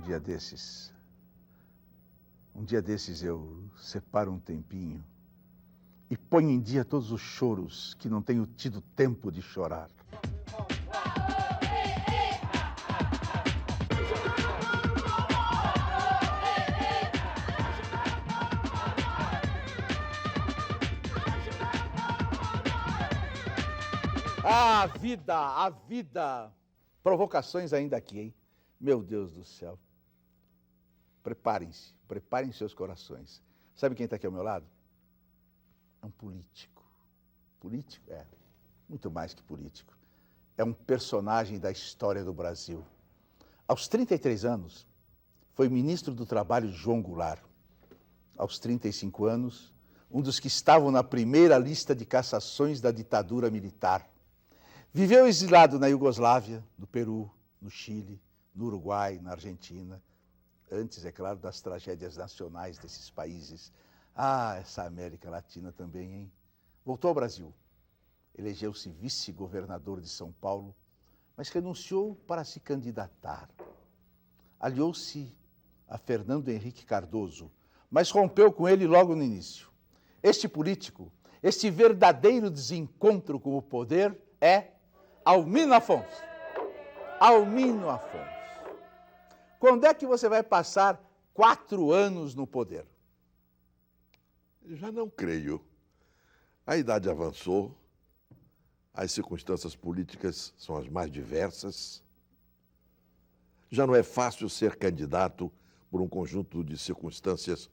dia desses, eu separo um tempinho e ponho em dia todos os choros que não tenho tido tempo de chorar. A vida! Provocações ainda aqui, hein? Meu Deus do céu. Preparem seus corações. Sabe quem está aqui ao meu lado? É um político. Político? É, muito mais que político. É um personagem da história do Brasil. Aos 33 anos, foi ministro do Trabalho João Goulart. Aos 35 anos, um dos que estavam na primeira lista de cassações da ditadura militar. Viveu exilado na Iugoslávia, no Peru, no Chile, no Uruguai, na Argentina. Antes, é claro, das tragédias nacionais desses países. Ah, essa América Latina também, hein? Voltou ao Brasil. Elegeu-se vice-governador de São Paulo, mas renunciou para se candidatar. Aliou-se a Fernando Henrique Cardoso, mas rompeu com ele logo no início. Este político, este verdadeiro desencontro com o poder é Almino Afonso. Almino Afonso. Quando é que você vai passar 4 anos no poder? Já não creio. A idade avançou, as circunstâncias políticas são as mais diversas. Já não é fácil ser candidato por um conjunto de circunstâncias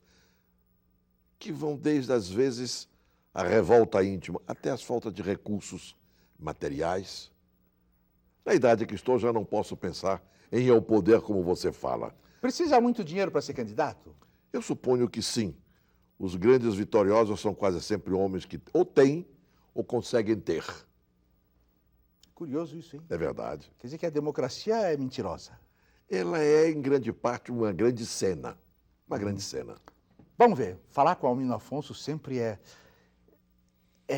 que vão desde, às vezes, a revolta íntima até as faltas de recursos materiais. Na idade que estou, já não posso pensar em ir ao poder como você fala. Precisa muito dinheiro para ser candidato? Eu suponho que sim. Os grandes vitoriosos são quase sempre homens que ou têm ou conseguem ter. Curioso isso, hein? É verdade. Quer dizer que a democracia é mentirosa. Ela é, em grande parte, uma grande cena. Uma grande cena. Vamos ver, falar com Almino Afonso sempre é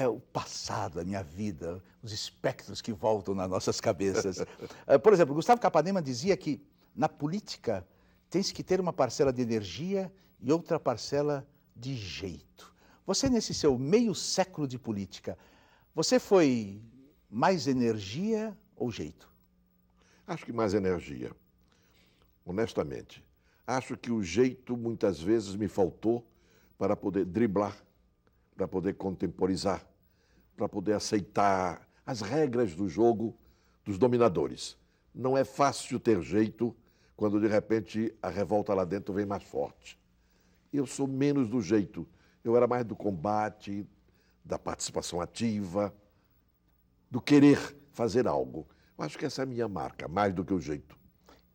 o passado, a minha vida, os espectros que voltam nas nossas cabeças. Por exemplo, Gustavo Capanema dizia que na política tem-se que ter uma parcela de energia e outra parcela de jeito. Você, nesse seu meio século de política, você foi mais energia ou jeito? Acho que mais energia. Honestamente. Acho que o jeito, muitas vezes, me faltou para poder driblar, para poder contemporizar, para poder aceitar as regras do jogo dos dominadores. Não é fácil ter jeito quando, de repente, a revolta lá dentro vem mais forte. Eu sou menos do jeito. Eu era mais do combate, da participação ativa, do querer fazer algo. Eu acho que essa é a minha marca, mais do que o jeito.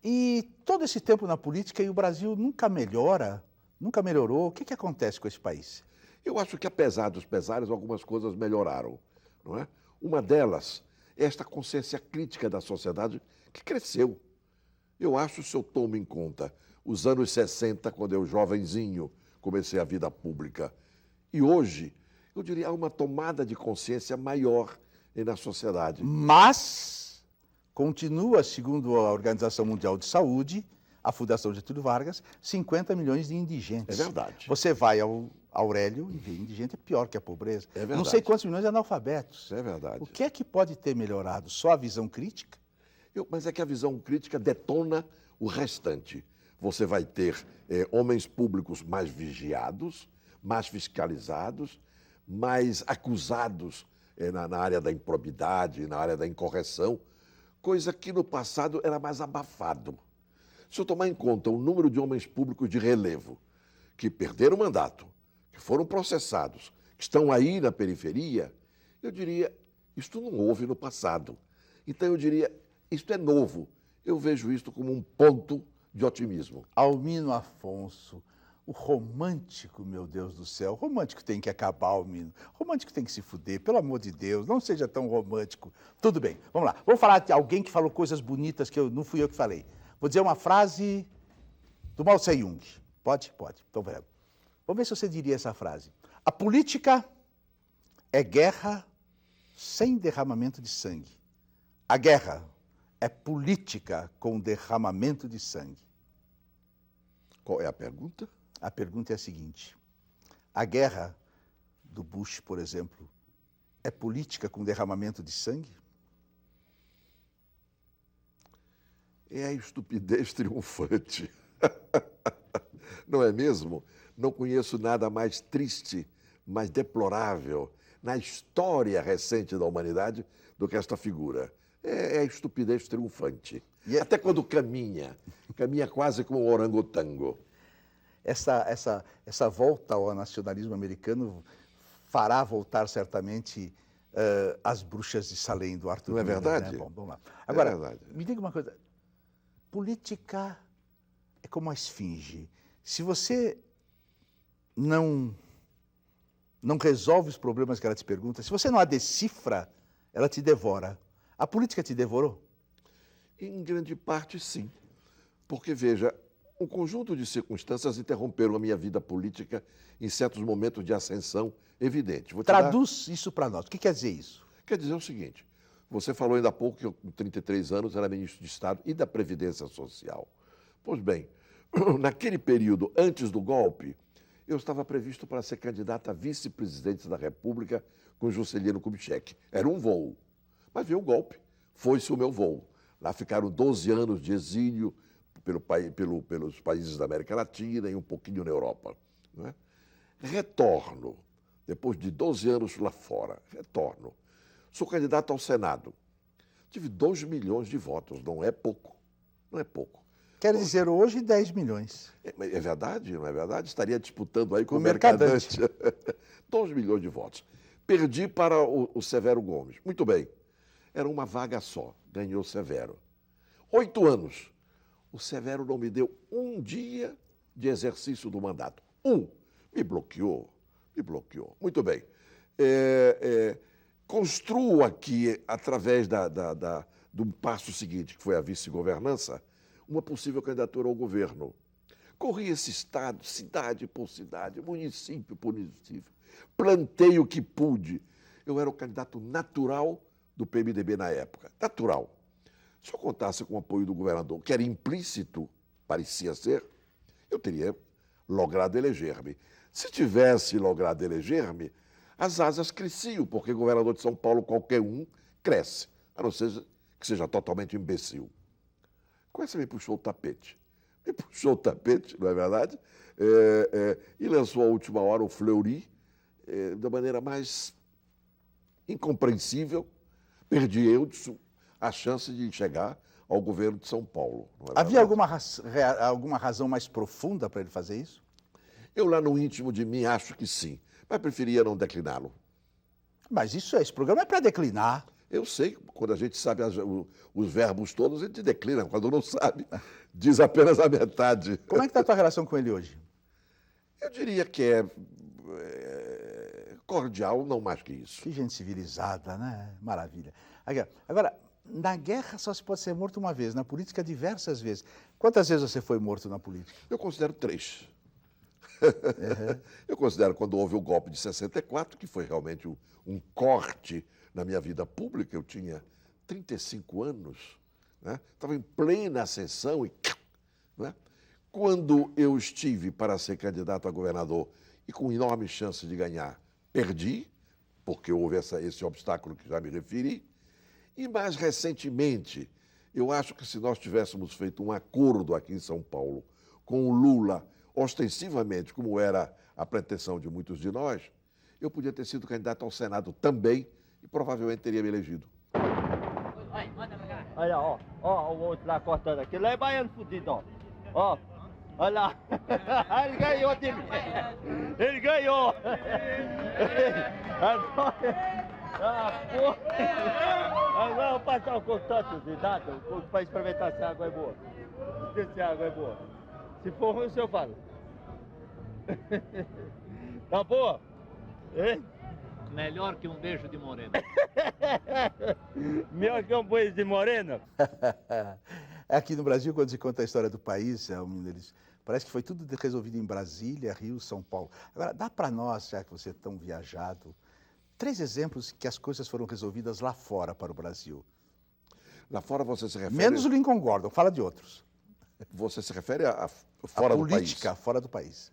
E todo esse tempo na política e o Brasil nunca melhora, nunca melhorou. O que acontece com esse país? Eu acho que, apesar dos pesares, algumas coisas melhoraram, não é? Uma delas é esta consciência crítica da sociedade que cresceu. Eu acho, se eu tomo em conta os anos 60, quando eu, jovenzinho, comecei a vida pública, e hoje, eu diria, há uma tomada de consciência maior na sociedade. Mas continua, segundo a Organização Mundial de Saúde, a Fundação Getúlio Vargas, 50 milhões de indigentes. É verdade. Você vai ao Aurélio e vê indigente é pior que a pobreza. É verdade. Não sei quantos milhões de analfabetos. É verdade. O que é que pode ter melhorado? Só a visão crítica? Mas é que a visão crítica detona o restante. Você vai ter homens públicos mais vigiados, mais fiscalizados, mais acusados na área da improbidade, na área da incorreção, coisa que no passado era mais abafado. Se eu tomar em conta o número de homens públicos de relevo que perderam o mandato, que foram processados, que estão aí na periferia, eu diria, isto não houve no passado. Então eu diria, isto é novo. Eu vejo isto como um ponto de otimismo. Almino Afonso, o romântico, meu Deus do céu, o romântico tem que acabar, Almino. O romântico tem que se fuder, pelo amor de Deus, não seja tão romântico. Tudo bem, vamos lá. Vou falar de alguém que falou coisas bonitas que não fui eu que falei. Vou dizer uma frase do Mao Tse-Tung. Pode? Pode. Então, vamos ver se você diria essa frase. A política é guerra sem derramamento de sangue. A guerra é política com derramamento de sangue. Qual é a pergunta? A pergunta é a seguinte: a guerra do Bush, por exemplo, é política com derramamento de sangue? É a estupidez triunfante. Não é mesmo? Não conheço nada mais triste, mais deplorável na história recente da humanidade do que esta figura. É a estupidez triunfante. Até quando caminha quase como um orangotango. Essa volta ao nacionalismo americano fará voltar certamente as bruxas de Salem do Arthur Não é Miller, verdade? né? Bom, vamos lá. Agora, É verdade. me diga uma coisa. Política é como a esfinge. Se você não resolve os problemas que ela te pergunta, se você não a decifra, ela te devora. A política te devorou? Em grande parte, sim. Porque, veja, um conjunto de circunstâncias interromperam a minha vida política em certos momentos de ascensão evidente. Traduz isso para nós. O que quer dizer isso? Quer dizer o seguinte, você falou ainda há pouco que eu, com 33 anos, era ministro de Estado e da Previdência Social. Pois bem, naquele período, antes do golpe, eu estava previsto para ser candidato a vice-presidente da República com Juscelino Kubitschek. Era um voo. Mas veio o golpe, foi-se o meu voo. Lá ficaram 12 anos de exílio pelos países da América Latina e um pouquinho na Europa. Não é? Retorno, depois de 12 anos lá fora, retorno. Sou candidato ao Senado. Tive 2 milhões de votos, não é pouco. Não é pouco. Quer dizer, hoje 10 milhões. É verdade, não é verdade? Estaria disputando aí com o Mercadante. 2 milhões de votos. Perdi para o Severo Gomes. Muito bem. Era uma vaga só. Ganhou o Severo. 8 anos. O Severo não me deu um dia de exercício do mandato. Me bloqueou. Muito bem. Construo aqui, através do passo seguinte, que foi a vice-governança, uma possível candidatura ao governo. Corri esse estado, cidade por cidade, município por município. Plantei o que pude. Eu era o candidato natural do PMDB na época. Natural. Se eu contasse com o apoio do governador, que era implícito, parecia ser, eu teria logrado eleger-me. Se tivesse logrado eleger-me, as asas cresciam, porque governador de São Paulo, qualquer um, cresce, a não ser que seja totalmente imbecil. Com essa me puxou o tapete. Não é verdade? E lançou à última hora o Fleury, da maneira mais incompreensível. Perdi eu a chance de chegar ao governo de São Paulo. Havia alguma razão mais profunda para ele fazer isso? Eu, lá no íntimo de mim, acho que sim, mas preferia não decliná-lo. Mas esse programa é para declinar. Eu sei, quando a gente sabe os verbos todos, a gente declina. Quando não sabe, diz apenas a metade. Como é que está a tua relação com ele hoje? Eu diria que é cordial, não mais que isso. Que gente civilizada, né? Maravilha. Agora, na guerra só se pode ser morto uma vez, na política diversas vezes. Quantas vezes você foi morto na política? Eu considero 3. Uhum. Eu considero quando houve o golpe de 64, que foi realmente um corte na minha vida pública. Eu tinha 35 anos, né? Estava em plena ascensão e... Né? Quando eu estive para ser candidato a governador e com enorme chance de ganhar, perdi, porque houve esse obstáculo que já me referi. E mais recentemente, eu acho que se nós tivéssemos feito um acordo aqui em São Paulo com o Lula, ostensivamente, como era a pretensão de muitos de nós, eu podia ter sido candidato ao Senado também e provavelmente teria me elegido. Olha, ó, o outro lá cortando aqui. Lá é baiano fudido, ó. Olha lá. Ele ganhou de mim. Ele ganhou. Agora eu vou passar o contato de data para experimentar se a água é boa. Se a água é boa. Se for ruim, o senhor fala. Tá boa? Hein? Melhor que um beijo de morena. Melhor que um beijo de morena? Aqui no Brasil, quando se conta a história do país, parece que foi tudo resolvido em Brasília, Rio, São Paulo. Agora, dá para nós, já que você é tão viajado, 3 exemplos que as coisas foram resolvidas lá fora para o Brasil. Lá fora você se refere... Menos o Lincoln Gordon, fala de outros. Você se refere a fora a do país? política fora do país.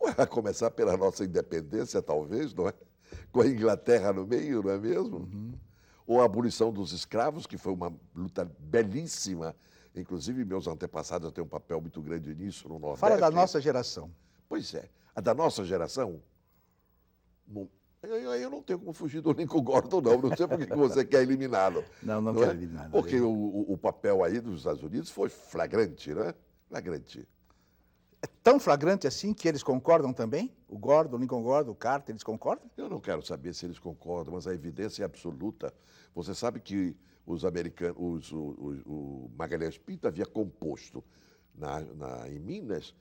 Ué, a começar pela nossa independência, talvez, não é? Com a Inglaterra no meio, não é mesmo? Ou a abolição dos escravos, que foi uma luta belíssima. Inclusive, meus antepassados têm um papel muito grande nisso no Nordeste. Fala da nossa geração. Pois é. A da nossa geração, eu não tenho como fugir do Lincoln Gordon, não. Não sei por que você quer eliminá-lo. Não é? quero eliminar. Porque o papel aí dos Estados Unidos foi flagrante, né? Flagrante. É tão flagrante assim que eles concordam também? O Gordon, o Lincoln Gordon, o Carter, eles concordam? Eu não quero saber se eles concordam, mas a evidência é absoluta. Você sabe que os americanos, o Magalhães Pinto havia composto em Minas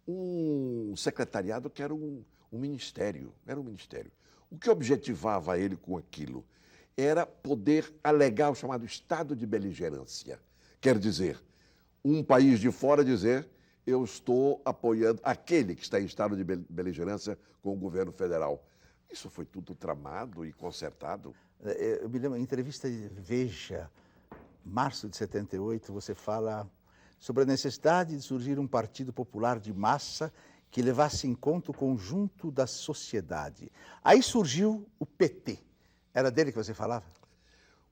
um secretariado que era um ministério. Era um ministério. O que objetivava ele com aquilo era poder alegar o chamado estado de beligerância. Quer dizer, um país de fora dizer: eu estou apoiando aquele que está em estado de beligerância com o governo federal. Isso foi tudo tramado e consertado. Eu me lembro, em entrevista de Veja, março de 78, você fala sobre a necessidade de surgir um partido popular de massa que levasse em conta o conjunto da sociedade. Aí surgiu o PT. Era dele que você falava?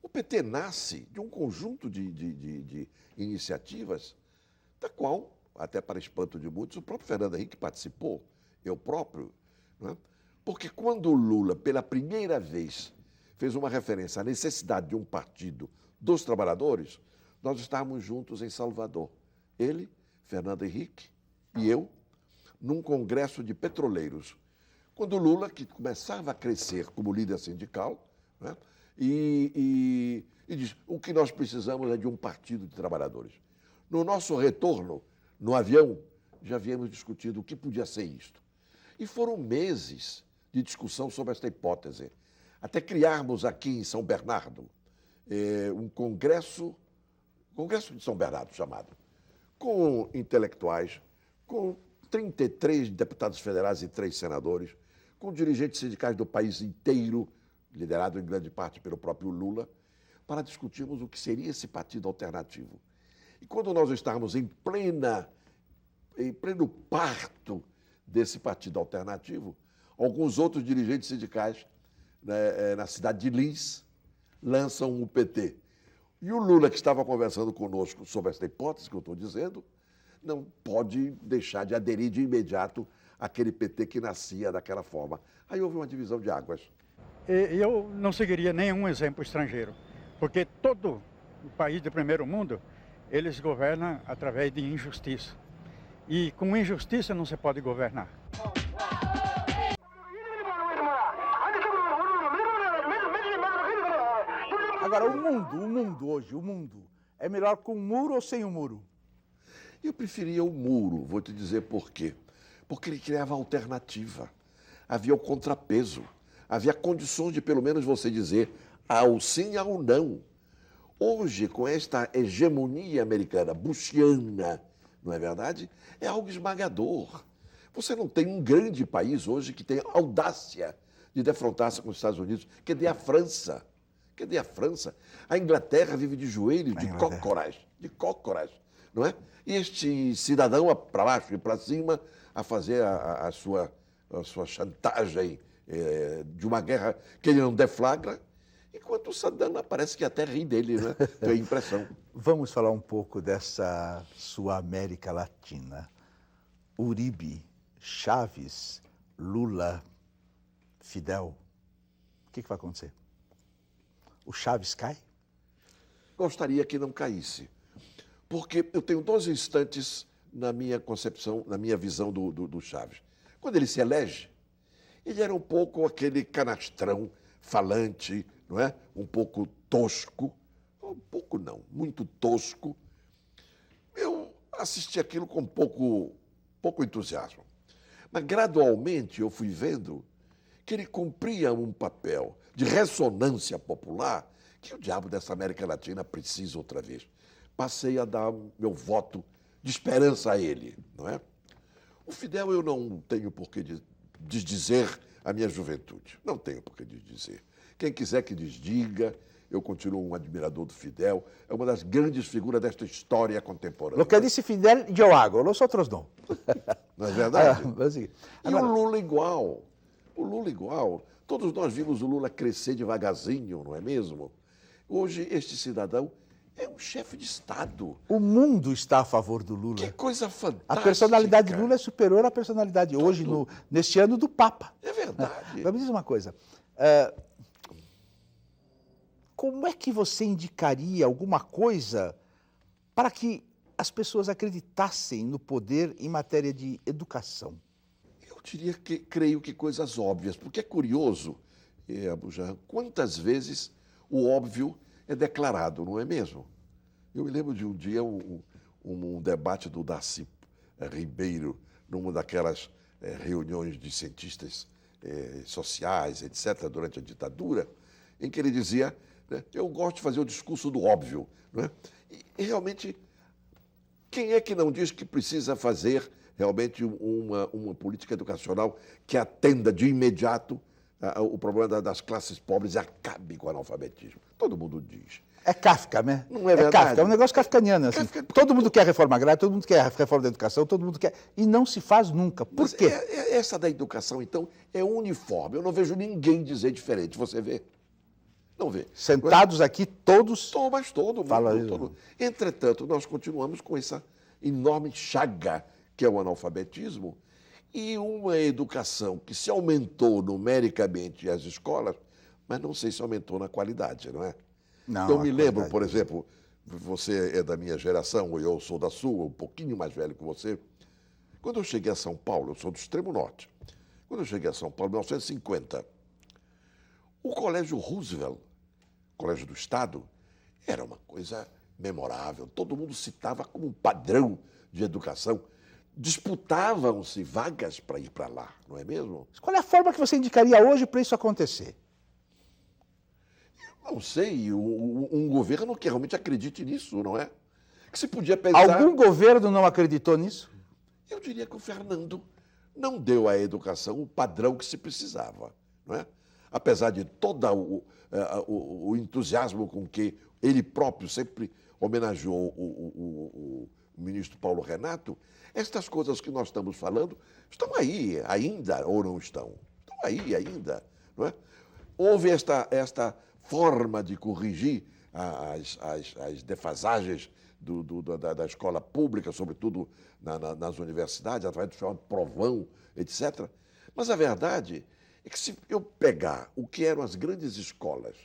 O PT nasce de um conjunto de iniciativas, da qual, até para espanto de muitos, o próprio Fernando Henrique participou, eu próprio. Não é? Porque quando o Lula, pela primeira vez, fez uma referência à necessidade de um partido dos trabalhadores, nós estávamos juntos em Salvador. Ele, Fernando Henrique e eu, num congresso de petroleiros. Quando o Lula, que começava a crescer como líder sindical, né, e diz: o que nós precisamos é de um partido de trabalhadores. No nosso retorno, no avião, já havíamos discutido o que podia ser isto. E foram meses de discussão sobre esta hipótese, até criarmos aqui em São Bernardo um congresso de São Bernardo chamado, com intelectuais, com 33 deputados federais e 3 senadores, com dirigentes sindicais do país inteiro, liderado em grande parte pelo próprio Lula, para discutirmos o que seria esse partido alternativo. E quando nós estávamos em pleno parto desse partido alternativo, alguns outros dirigentes sindicais, né, na cidade de Lins, lançam o PT. E o Lula, que estava conversando conosco sobre essa hipótese que eu estou dizendo, não pode deixar de aderir de imediato àquele PT que nascia daquela forma. Aí houve uma divisão de águas. Eu não seguiria nenhum exemplo estrangeiro, porque todo o país do primeiro mundo, eles governam através de injustiça. E com injustiça não se pode governar. Agora, o mundo hoje, é melhor com um muro ou sem um muro? Eu preferia o muro, vou te dizer por quê. Porque ele criava alternativa, havia o contrapeso, havia condições de pelo menos você dizer ao sim, ao não. Hoje, com esta hegemonia americana, bushiana, não é verdade? É algo esmagador. Você não tem um grande país hoje que tenha audácia de defrontar-se com os Estados Unidos. Cadê a França? Cadê a França? A Inglaterra vive de joelhos, de cócoras, não é? E este cidadão para baixo e para cima a fazer a sua chantagem de uma guerra que ele não deflagra, enquanto o Saddam parece que até ri dele, né? Tem a impressão. Vamos falar um pouco dessa sua América Latina. Uribe, Chaves, Lula, Fidel. O que vai acontecer? O Chaves cai? Gostaria que não caísse. Porque eu tenho 2 instantes na minha concepção, na minha visão do Chaves. Quando ele se elege, ele era um pouco aquele canastrão falante, não é? Um pouco tosco. Um pouco não, muito tosco. Eu assisti aquilo com pouco entusiasmo. Mas gradualmente eu fui vendo que ele cumpria um papel de ressonância popular que o diabo dessa América Latina precisa outra vez. Passei a dar meu voto de esperança a ele, não é? O Fidel eu não tenho por que desdizer a minha juventude. Não tenho por que desdizer. Quem quiser que desdiga, eu continuo um admirador do Fidel, é uma das grandes figuras desta história contemporânea. Lo que disse Fidel, eu hago, os outros não. Não é verdade? Assim. E o Lula igual. O Lula igual. Todos nós vimos o Lula crescer devagarzinho, não é mesmo? Hoje, este cidadão é um chefe de Estado. O mundo está a favor do Lula. Que coisa fantástica. A personalidade de Lula é superior à personalidade hoje, neste ano, do Papa. É verdade. Mas me diz uma coisa. Como é que você indicaria alguma coisa para que as pessoas acreditassem no poder em matéria de educação? Eu diria que, creio que coisas óbvias, porque é curioso, Abujamra, quantas vezes o óbvio é declarado, não é mesmo? Eu me lembro de um dia um debate do Darcy Ribeiro, numa daquelas reuniões de cientistas sociais, etc., durante a ditadura, em que ele dizia, né, eu gosto de fazer o discurso do óbvio. Não é? E realmente, quem é que não diz que precisa fazer realmente uma política educacional que atenda de imediato o problema das classes pobres e acabe com o analfabetismo? Todo mundo diz. É Kafka, né? Não é verdade? Kafka, é um negócio kafkaniano. Assim. Todo mundo quer reforma agrária, todo mundo quer reforma da educação, todo mundo quer... E não se faz nunca. Por quê? Essa da educação, então, é uniforme. Eu não vejo ninguém dizer diferente. Você vê? Não vê. Sentados aqui, todos... Mas todo mundo. Fala isso. Todo mundo. Entretanto, nós continuamos com essa enorme chaga que é o analfabetismo e uma educação que se aumentou numericamente as escolas, mas não sei se aumentou na qualidade, não é? Não, eu me lembro, por exemplo, você é da minha geração, eu sou da sua, um pouquinho mais velho que você. Quando eu cheguei a São Paulo, eu sou do extremo norte, quando eu cheguei a São Paulo, em 1950, o Colégio Roosevelt, Colégio do Estado, era uma coisa memorável. Todo mundo citava como um padrão de educação. Disputavam-se vagas para ir para lá, não é mesmo? Qual é a forma que você indicaria hoje para isso acontecer? Não sei, um governo que realmente acredite nisso, não é? Que se podia pensar... Algum governo não acreditou nisso? Eu diria que o Fernando não deu à educação o padrão que se precisava, não é? Apesar de todo o entusiasmo com que ele próprio sempre homenageou o ministro Paulo Renato, estas coisas que nós estamos falando estão aí ainda ou não estão? Estão aí ainda, não é? Houve esta forma de corrigir as defasagens da escola pública, sobretudo nas universidades, através do chamado provão, etc. Mas a verdade é que se eu pegar o que eram as grandes escolas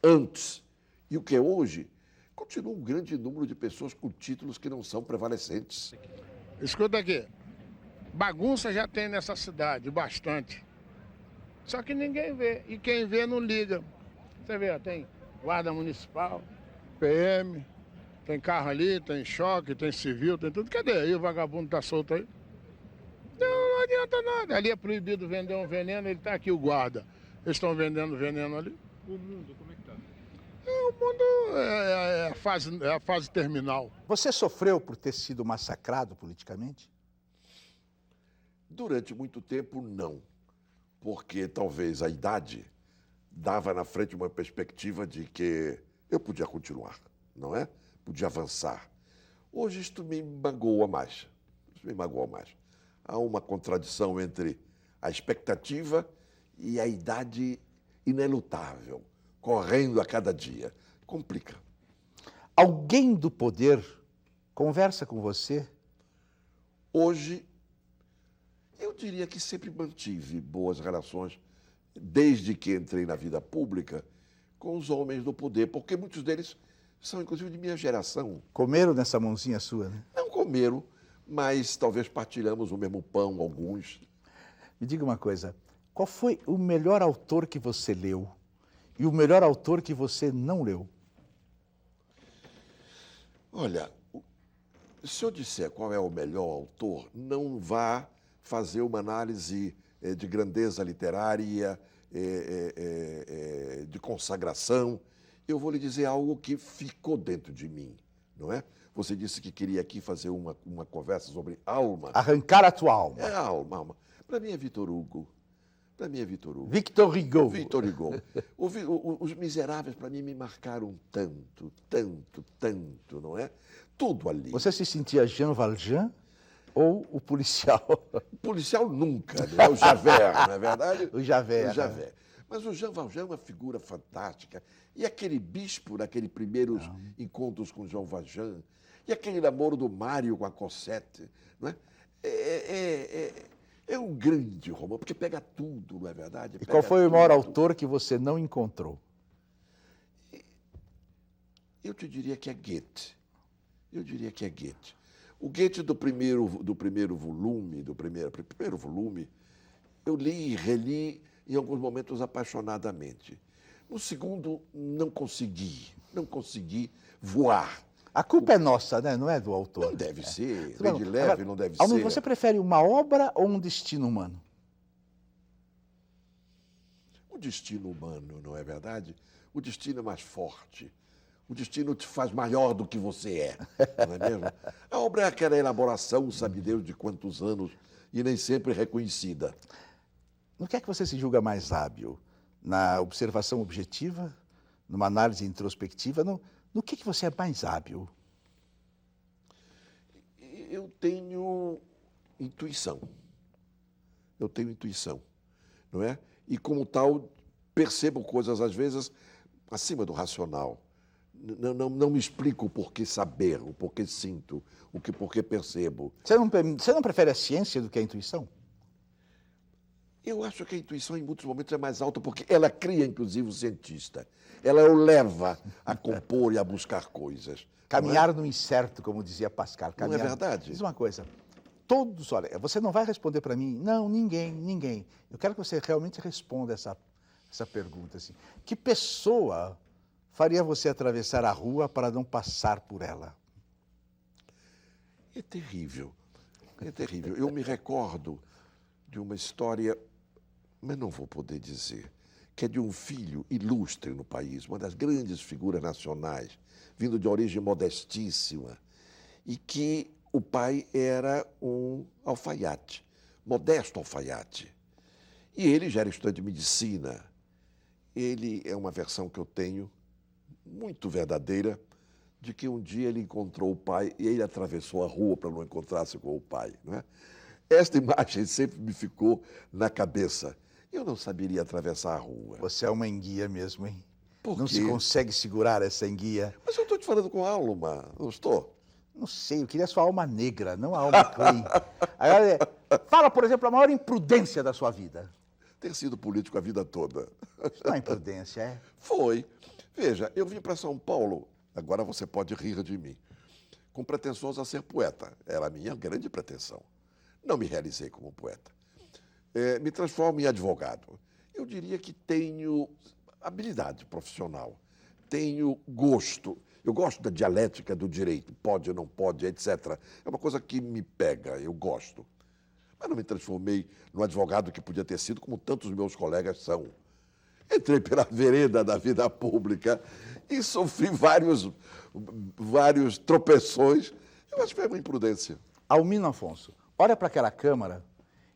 antes e o que é hoje, continua um grande número de pessoas com títulos que não são prevalecentes. Escuta aqui, bagunça já tem nessa cidade, bastante. Só que ninguém vê, e quem vê não liga. Você vê, tem guarda municipal, PM, tem carro ali, tem choque, tem civil, tem tudo. Cadê? Aí o vagabundo tá solto aí? Não adianta nada. Ali é proibido vender um veneno, ele tá aqui, o guarda. Eles estão vendendo veneno ali. O mundo, como é que tá? O mundo é a fase terminal. Você sofreu por ter sido massacrado politicamente? Durante muito tempo, não. Porque talvez a idade dava na frente uma perspectiva de que eu podia continuar, não é? Podia avançar. Hoje isto me magoa mais. Isso me magoa mais. Há uma contradição entre a expectativa e a idade inelutável, correndo a cada dia. Complica. Alguém do poder conversa com você? Hoje, eu diria que sempre mantive boas relações, desde que entrei na vida pública, com os homens do poder, porque muitos deles são, inclusive, de minha geração. Comeram nessa mãozinha sua, né? Não comeram, mas talvez partilhamos o mesmo pão, alguns. Me diga uma coisa, qual foi o melhor autor que você leu e o melhor autor que você não leu? Olha, se eu disser qual é o melhor autor, não vá fazer uma análise de grandeza literária, de consagração. Eu vou lhe dizer algo que ficou dentro de mim, não é? Você disse que queria aqui fazer uma conversa sobre alma. Arrancar a tua alma. É alma. Para mim é Vitor Hugo. Para mim é Victor Hugo. Victor Hugo. Victor Hugo. Os Miseráveis, para mim, me marcaram tanto, tanto, tanto, não é? Tudo ali. Você se sentia Jean Valjean ou o policial? O policial nunca, né? O Javert, não é verdade? O Javert. O Javert. Mas o Jean Valjean é uma figura fantástica. E aquele bispo, naqueles primeiros encontros com Jean Valjean, e aquele namoro do Mário com a Cosette, não é? É um grande romance, porque pega tudo, não é verdade? E qual foi o maior autor que você não encontrou? Eu te diria que é Goethe. Eu diria que é Goethe. O Goethe do primeiro volume, primeiro volume, eu li e reli em alguns momentos apaixonadamente. No segundo, não consegui voar. A culpa é nossa, né? Não é do autor. Não deve ser, bem de leve, Agora, não deve Almir, ser. você prefere uma obra ou um destino humano? O destino humano, não é verdade? O destino é mais forte. O destino te faz maior do que você é, não é mesmo? A obra é aquela elaboração, sabe Deus de quantos anos, e nem sempre reconhecida. No que é que você se julga mais hábil? Na observação objetiva? Numa análise introspectiva? No que você é mais hábil? Eu tenho intuição. Eu tenho intuição, não é? E como tal, percebo coisas, às vezes, acima do racional. Não me explico o porquê saber, o porquê sinto, o porquê percebo. Você não prefere a ciência do que a intuição? Eu acho que a intuição, em muitos momentos, é mais alta, porque ela cria, inclusive, o cientista. Ela o leva a compor e a buscar coisas. Caminhar no incerto, como dizia Pascal. Não é verdade? Diz uma coisa, todos, olha, você não vai responder para mim, não, ninguém. Eu quero que você realmente responda essa pergunta. Assim. Que pessoa faria você atravessar a rua para não passar por ela? É terrível, é terrível. Eu me recordo de uma história, mas não vou poder dizer, que é de um filho ilustre no país, uma das grandes figuras nacionais, vindo de origem modestíssima, e que o pai era um alfaiate, modesto alfaiate. E ele já era estudante de medicina. Ele é uma versão que eu tenho, muito verdadeira, de que um dia ele encontrou o pai e ele atravessou a rua para não encontrar-se com o pai, não é? Esta imagem sempre me ficou na cabeça. Eu não saberia atravessar a rua. Você é uma enguia mesmo, hein? Por Não quê? se consegue segurar essa enguia. Mas eu estou te falando com alma, não estou? Não sei, eu queria a sua alma negra, não a alma clean. Agora, fala, por exemplo, a maior imprudência da sua vida. Ter sido político a vida toda. Isso não é imprudência, é? Foi. Veja, eu vim para São Paulo, agora você pode rir de mim, com pretensões a ser poeta. Era a minha grande pretensão. Não me realizei como poeta. Me transformo em advogado. Eu diria que tenho habilidade profissional, tenho gosto. Eu gosto da dialética do direito, pode ou não pode, etc. É uma coisa que me pega, eu gosto. Mas não me transformei no advogado que podia ter sido, como tantos meus colegas são. Entrei pela vereda da vida pública e sofri vários tropeções. Eu acho que foi uma imprudência. Almino Afonso, olha para aquela câmara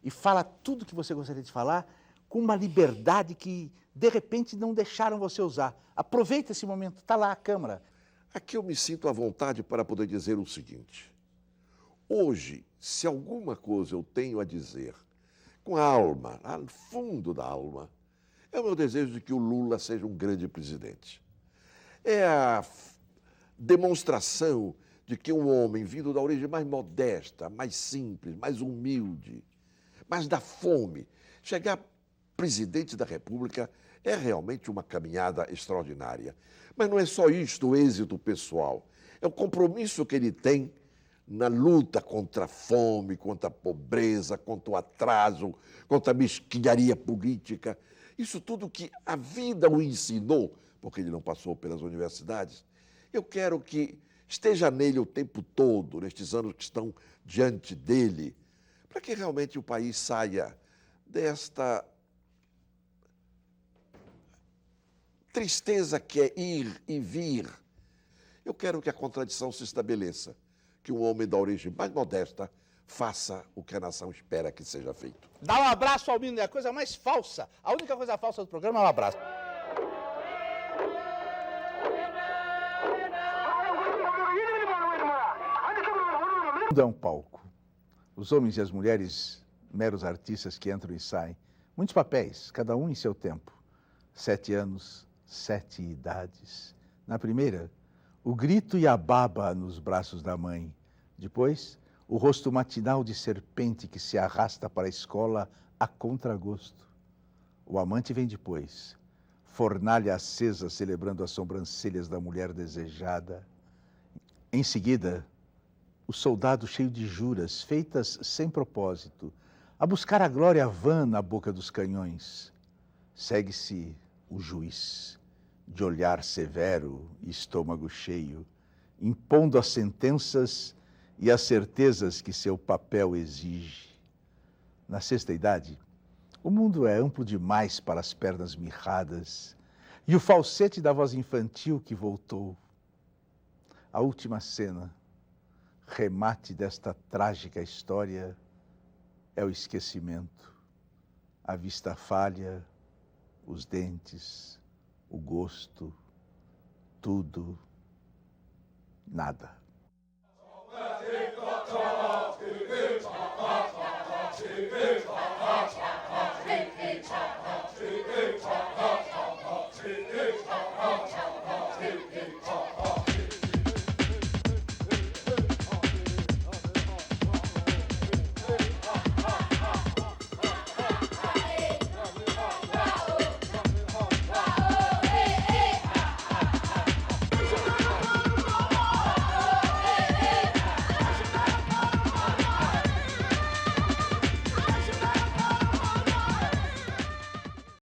e fala tudo que você gostaria de falar com uma liberdade que, de repente, não deixaram você usar. Aproveita esse momento, está lá a câmara. Aqui eu me sinto à vontade para poder dizer o seguinte. Hoje, se alguma coisa eu tenho a dizer, com a alma, lá no fundo da alma, é o meu desejo de que o Lula seja um grande presidente. É a demonstração de que um homem vindo da origem mais modesta, mais simples, mais humilde, mais da fome, chegar presidente da República é realmente uma caminhada extraordinária. Mas não é só isto o êxito pessoal, é o compromisso que ele tem na luta contra a fome, contra a pobreza, contra o atraso, contra a mesquinharia política. Isso tudo que a vida o ensinou, porque ele não passou pelas universidades, eu quero que esteja nele o tempo todo, nestes anos que estão diante dele, para que realmente o país saia desta tristeza que é ir e vir. Eu quero que a contradição se estabeleça, que um homem da origem mais modesta faça o que a nação espera que seja feito. Dar um abraço ao menino é a coisa mais falsa. A única coisa falsa do programa é um abraço. O mundo é um palco. Os homens e as mulheres, meros artistas que entram e saem. Muitos papéis, cada um em seu tempo. 7 anos, 7 idades. Na primeira, o grito e a baba nos braços da mãe. Depois, o rosto matinal de serpente que se arrasta para a escola a contragosto. O amante vem depois, fornalha acesa celebrando as sobrancelhas da mulher desejada. Em seguida, o soldado cheio de juras, feitas sem propósito, a buscar a glória vã na boca dos canhões. Segue-se o juiz, de olhar severo e estômago cheio, impondo as sentenças e as certezas que seu papel exige. Na sexta idade, o mundo é amplo demais para as pernas mirradas e o falsete da voz infantil que voltou. A última cena, remate desta trágica história, é o esquecimento. A vista falha, os dentes, o gosto, tudo, nada. Viva!